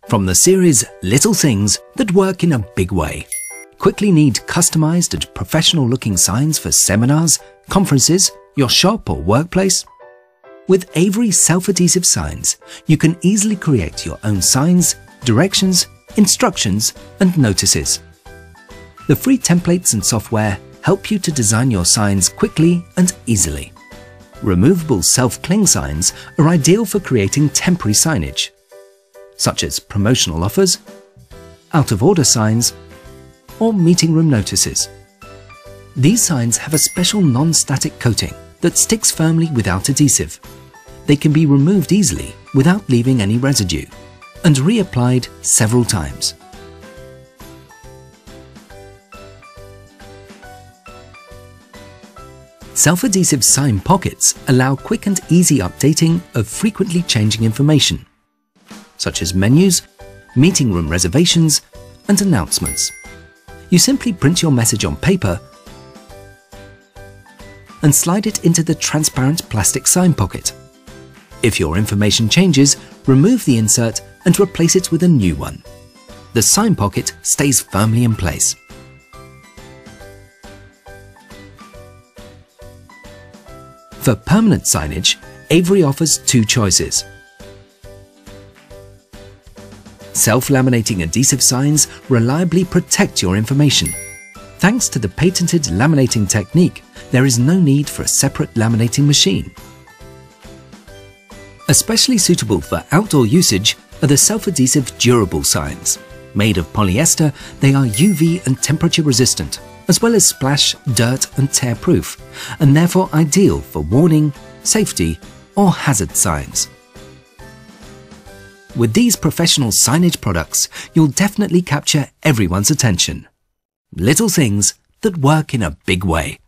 From the series Little Things That Work in a Big Way. Quickly need customized and professional-looking signs for seminars, conferences, your shop or workplace? With Avery self-adhesive signs, you can easily create your own signs, directions, instructions, and notices. The free templates and software help you to design your signs quickly and easily. Removable self-cling signs are ideal for creating temporary signage, such as promotional offers, out-of-order signs, or meeting room notices. These signs have a special non-static coating that sticks firmly without adhesive. They can be removed easily without leaving any residue, and reapplied several times. Self-adhesive sign pockets allow quick and easy updating of frequently changing information, such as menus, meeting room reservations, and announcements. You simply print your message on paper and slide it into the transparent plastic sign pocket. If your information changes, remove the insert and replace it with a new one. The sign pocket stays firmly in place. For permanent signage, Avery offers two choices. Self-laminating adhesive signs reliably protect your information. Thanks to the patented laminating technique, there is no need for a separate laminating machine. Especially suitable for outdoor usage are the self-adhesive durable signs. Made of polyester, they are UV and temperature resistant, as well as splash, dirt and tear proof, and therefore ideal for warning, safety or hazard signs. With these professional signage products, you'll definitely capture everyone's attention. Little things that work in a big way.